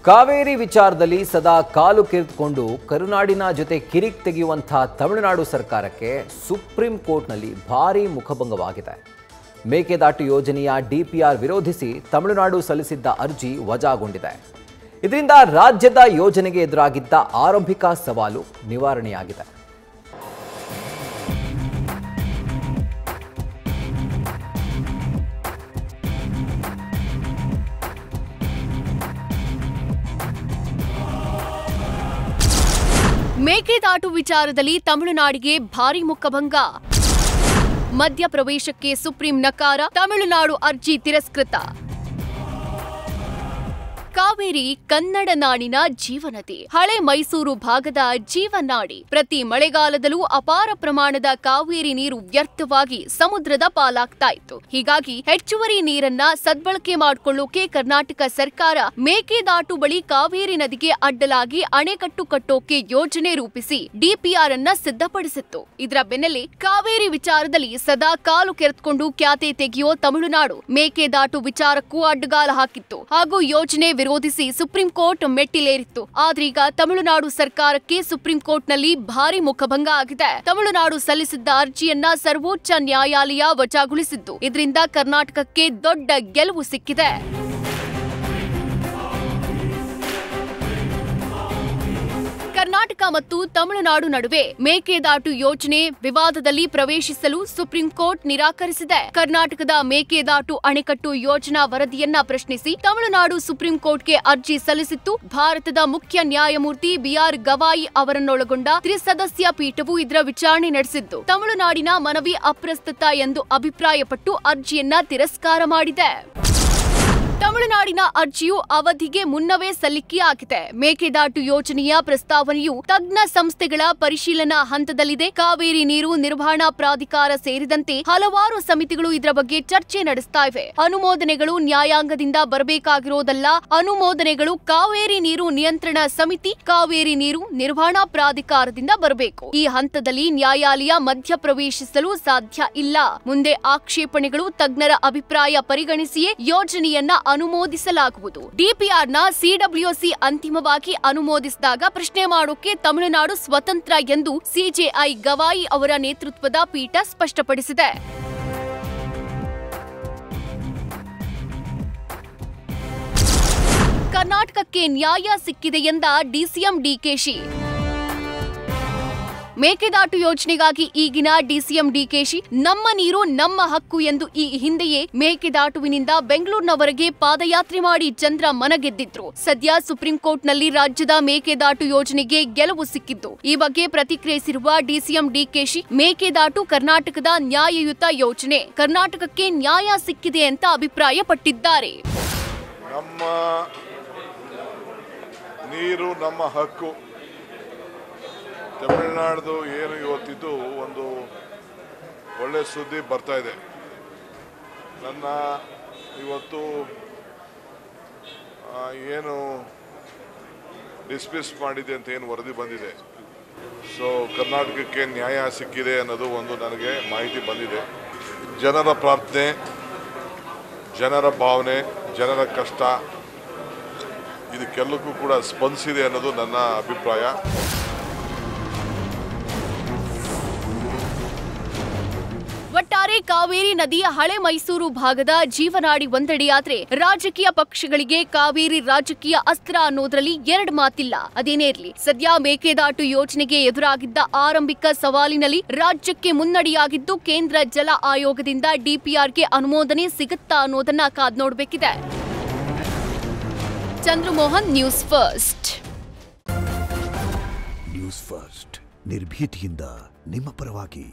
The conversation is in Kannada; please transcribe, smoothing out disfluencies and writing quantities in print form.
ಕಾವೇರಿ ವಿಚಾರದಲ್ಲಿ ಸದಾ ಕಾಲು ಕೆರೆದುಕೊಂಡು ಕರುನಾಡಿನ ಜೊತೆ ಕಿರಿಕ್ ತೆಗೆಯುವಂತಹ ತಮಿಳುನಾಡು ಸರ್ಕಾರಕ್ಕೆ ಸುಪ್ರೀಂ ಕೋರ್ಟ್ನಲ್ಲಿ ಭಾರೀ ಮುಖಭಂಗವಾಗಿದೆ. ಮೇಕೆದಾಟು ಯೋಜನೆಯ ಡಿಪಿಆರ್ ವಿರೋಧಿಸಿ ತಮಿಳುನಾಡು ಸಲ್ಲಿಸಿದ್ದ ಅರ್ಜಿ ವಜಾಗೊಂಡಿದೆ. ಇದರಿಂದ ರಾಜ್ಯದ ಯೋಜನೆಗೆ ಎದುರಾಗಿದ್ದ ಆರಂಭಿಕ ಸವಾಲು ನಿವಾರಣೆಯಾಗಿದೆ. ಮೇಕೆದಾಟು ವಿಚಾರದಲ್ಲಿ ತಮಿಳುನಾಡಿಗೆ ಭಾರಿ ಮುಖಭಂಗ. ಮಧ್ಯಪ್ರವೇಶಕ್ಕೆ ಸುಪ್ರೀಂ ನಕಾರ, ತಮಿಳುನಾಡು ಅರ್ಜಿ ತಿರಸ್ಕೃತ. ಕಾವೇರಿ ಕನ್ನಡ ನಾಡಿನ ಜೀವನದಿ, ಹಳೆ ಮೈಸೂರು ಭಾಗದ ಜೀವನಾಡಿ. ಪ್ರತಿ ಮಳೆಗಾಲದಲ್ಲೂ ಅಪಾರ ಪ್ರಮಾಣದ ಕಾವೇರಿ ನೀರು ವ್ಯರ್ಥವಾಗಿ ಸಮುದ್ರದ ಪಾಲಾಗ್ತಾ ಇತ್ತು. ಹೀಗಾಗಿ ಹೆಚ್ಚುವರಿ ನೀರನ್ನ ಸದ್ಬಳಕೆ ಮಾಡಿಕೊಳ್ಳೋಕೆ ಕರ್ನಾಟಕ ಸರ್ಕಾರ ಮೇಕೆದಾಟು ಬಳಿ ಕಾವೇರಿ ನದಿಗೆ ಅಡ್ಡಲಾಗಿ ಅಣೆಕಟ್ಟು ಕಟ್ಟೋಕೆ ಯೋಜನೆ ರೂಪಿಸಿ ಡಿಪಿಆರ್ ಅನ್ನ ಸಿದ್ಧಪಡಿಸಿತ್ತು. ಇದರ ಬೆನ್ನಲ್ಲೇ ಕಾವೇರಿ ವಿಚಾರದಲ್ಲಿ ಸದಾ ಕಾಲು ಕೆರೆದುಕೊಂಡು ಖ್ಯಾತೆ ತೆಗೆಯೋ ತಮಿಳುನಾಡು ಮೇಕೆದಾಟು ವಿಚಾರಕ್ಕೂ ಅಡ್ಡಗಾಲ ಹಾಕಿತ್ತು ಹಾಗೂ ಯೋಜನೆ ವಿರೋಧಿಸಿ ಸುಪ್ರೀಂ ಕೋರ್ಟ್ ಮೆಟ್ಟಿಲೇರಿತ್ತು. ಆದ್ರೀಗ ತಮಿಳುನಾಡು ಸರ್ಕಾರಕ್ಕೆ ಸುಪ್ರೀಂ ಕೋರ್ಟ್ನಲ್ಲಿ ಭಾರಿ ಮುಖಭಂಗ ಆಗಿದೆ. ತಮಿಳುನಾಡು ಸಲ್ಲಿಸಿದ್ದ ಅರ್ಜಿಯನ್ನ ಸರ್ವೋಚ್ಚ ನ್ಯಾಯಾಲಯ ವಜಾಗೊಳಿಸಿದ್ದು, ಇದರಿಂದ ಕರ್ನಾಟಕಕ್ಕೆ ದೊಡ್ಡ ಗೆಲುವು ಸಿಕ್ಕಿದೆ. ಕರ್ನಾಟಕ ಮತ್ತು ತಮಿಳುನಾಡು ನಡುವೆ ಮೇಕೆದಾಟು ಯೋಜನೆ ವಿವಾದದಲ್ಲಿ ಪ್ರವೇಶಿಸಲು ಸುಪ್ರೀಂ ಕೋರ್ಟ್ ನಿರಾಕರಿಸಿದೆ. ಕರ್ನಾಟಕದ ಮೇಕೆದಾಟು ಅಣೆಕಟ್ಟು ಯೋಜನಾ ವರದಿಯನ್ನ ಪ್ರಶ್ನಿಸಿ ತಮಿಳುನಾಡು ಸುಪ್ರೀಂ ಕೋರ್ಟ್ಗೆ ಅರ್ಜಿ ಸಲ್ಲಿಸಿತ್ತು. ಭಾರತದ ಮುಖ್ಯ ನ್ಯಾಯಮೂರ್ತಿ ಬಿಆರ್ ಗವಾಯಿ ಅವರನ್ನೊಳಗೊಂಡ ತ್ರಿಸದಸ್ಯ ಪೀಠವು ಇದರ ವಿಚಾರಣೆ ನಡೆಸಿದ್ದು, ತಮಿಳುನಾಡಿನ ಮನವಿ ಅಪ್ರಸ್ತುತ ಎಂದು ಅಭಿಪ್ರಾಯಪಟ್ಟು ಅರ್ಜಿಯನ್ನ ತಿರಸ್ಕಾರ ಮಾಡಿದೆ. ತಮಿಳುನಾಡಿನ ಅರ್ಜಿಯು ಅವಧಿಗೆ ಮುನ್ನವೇ ಸಲ್ಲಿಕೆಯಾಗಿದೆ. ಮೇಕೆದಾಟು ಯೋಜನೆಯ ಪ್ರಸ್ತಾವನೆಯು ತಜ್ಞ ಸಂಸ್ಥೆಗಳ ಪರಿಶೀಲನಾ ಹಂತದಲ್ಲಿದೆ. ಕಾವೇರಿ ನೀರು ನಿರ್ವಹಣಾ ಪ್ರಾಧಿಕಾರ ಸೇರಿದಂತೆ ಹಲವಾರು ಸಮಿತಿಗಳು ಇದರ ಬಗ್ಗೆ ಚರ್ಚೆ ನಡೆಸ್ತಾ ಇವೆ. ಅನುಮೋದನೆಗಳು ನ್ಯಾಯಾಂಗದಿಂದ ಬರಬೇಕಾಗಿರೋದಲ್ಲ, ಅನುಮೋದನೆಗಳು ಕಾವೇರಿ ನೀರು ನಿಯಂತ್ರಣ ಸಮಿತಿ, ಕಾವೇರಿ ನೀರು ನಿರ್ವಹಣಾ ಪ್ರಾಧಿಕಾರದಿಂದ ಬರಬೇಕು. ಈ ಹಂತದಲ್ಲಿ ನ್ಯಾಯಾಲಯ ಮಧ್ಯಪ್ರವೇಶಿಸಲು ಸಾಧ್ಯ ಇಲ್ಲ. ಮುಂದೆ ಆಕ್ಷೇಪಣೆಗಳು, ತಜ್ಞರ ಅಭಿಪ್ರಾಯ ಪರಿಗಣಿಸಿಯೇ ಯೋಜನೆಯನ್ನ ಅನುಮೋದಿಸಲಾಗುವುದು. ಡಿಪಿಆರ್ನ ಸಿಡಬ್ಲ್ಯೂಸಿ ಅಂತಿಮವಾಗಿ ಅನುಮೋದಿಸಿದಾಗ ಪ್ರಶ್ನೆ ಮಾಡೋಕೆ ತಮಿಳುನಾಡು ಸ್ವತಂತ್ರ ಎಂದು ಸಿಜೆಐ ಗವಾಯಿ ಅವರ ನೇತೃತ್ವದ ಪೀಠ ಸ್ಪಷ್ಟಪಡಿಸಿದೆ. ಕರ್ನಾಟಕಕ್ಕೆ ನ್ಯಾಯ ಸಿಕ್ಕಿದೆ ಎಂದ ಡಿಸಿಎಂ ಡಿಕೆಶಿ. ಮೇಕೆದಾಟು ಯೋಜನೆಗಾಗಿ ಈಗಿನ ಡಿಸಿಎಂ ಡಿಕೆಶಿ ನಮ್ಮ ನೀರು ನಮ್ಮ ಹಕ್ಕು ಎಂದು ಈ ಹಿಂದೆಯೇ ಮೇಕೆದಾಟುವಿನಿಂದ ಬೆಂಗಳೂರಿನವರೆಗೆ ಪಾದಯಾತ್ರೆ ಮಾಡಿ ಚಂದ್ರ ಮನಗೆದ್ದಿದ್ರು. ಸದ್ಯ ಸುಪ್ರೀಂ ಕೋರ್ಟ್ನಲ್ಲಿ ರಾಜ್ಯದ ಮೇಕೆದಾಟು ಯೋಜನೆಗೆ ಗೆಲುವು ಸಿಕ್ಕಿದ್ದು, ಈ ಬಗ್ಗೆ ಪ್ರತಿಕ್ರಿಯಿಸಿರುವ ಡಿಸಿಎಂ ಡಿಕೆಶಿ, ಮೇಕೆದಾಟು ಕರ್ನಾಟಕದ ನ್ಯಾಯಯುತ ಯೋಜನೆ, ಕರ್ನಾಟಕಕ್ಕೆ ನ್ಯಾಯ ಸಿಕ್ಕಿದೆ ಅಂತ ಅಭಿಪ್ರಾಯಪಟ್ಟಿದ್ದಾರೆ. ನಮ್ಮ ನೀರು ನಮ್ಮ ಹಕ್ಕು. ತಮಿಳುನಾಡು ಏನು ಇವತ್ತಿದ್ದು ಒಂದು ಒಳ್ಳೆ ಸುದ್ದಿ ಬರ್ತಾ ಇದೆ. ನನ್ನ ಇವತ್ತು ಏನು ಡಿಸ್ಮಿಸ್ ಮಾಡಿದೆ ಅಂತ ಏನು ವರದಿ ಬಂದಿದೆ, ಸೊ ಕರ್ನಾಟಕಕ್ಕೆ ನ್ಯಾಯ ಸಿಕ್ಕಿದೆ ಅನ್ನೋದು ಒಂದು ನನಗೆ ಮಾಹಿತಿ ಬಂದಿದೆ. ಜನರ ಪ್ರಾರ್ಥನೆ, ಜನರ ಭಾವನೆ, ಜನರ ಕಷ್ಟ ಇದಕ್ಕೆಲ್ಲಕ್ಕೂ ಕೂಡ ಸ್ಪಂದಿಸಿದೆ ಅನ್ನೋದು ನನ್ನ ಅಭಿಪ್ರಾಯ. ಒಟ್ಟಾರೆ ಕಾವೇರಿ ನದಿಯ ಹಳೆ ಮೈಸೂರು ಭಾಗದ ಜೀವನಾಡಿ ಒಂದೆಡೆಯಾದ್ರೆ ರಾಜಕೀಯ ಪಕ್ಷಗಳಿಗೆ ಕಾವೇರಿ ರಾಜಕೀಯ ಅಸ್ತ್ರ ಅನ್ನೋದ್ರಲ್ಲಿ ಎರಡು ಮಾತಿಲ್ಲ. ಅದೇನೇ ಇರ್ಲಿ, ಸದ್ಯ ಮೇಕೆದಾಟು ಯೋಜನೆಗೆ ಎದುರಾಗಿದ್ದ ಆರಂಭಿಕ ಸವಾಲಿನಲ್ಲಿ ರಾಜ್ಯಕ್ಕೆ ಮುನ್ನಡೆಯಾಗಿದ್ದು, ಕೇಂದ್ರ ಜಲ ಆಯೋಗದಿಂದ ಡಿಪಿಆರ್ಗೆ ಅನುಮೋದನೆ ಸಿಗುತ್ತಾ ಅನ್ನೋದನ್ನ ಕಾದ್ ನೋಡ್ಬೇಕಿದೆ. Chandramohan, news first. News first ನಿರ್ಭೀತಿಯಿಂದ ನಿಮ್ಮ ಪರವಾಗಿ.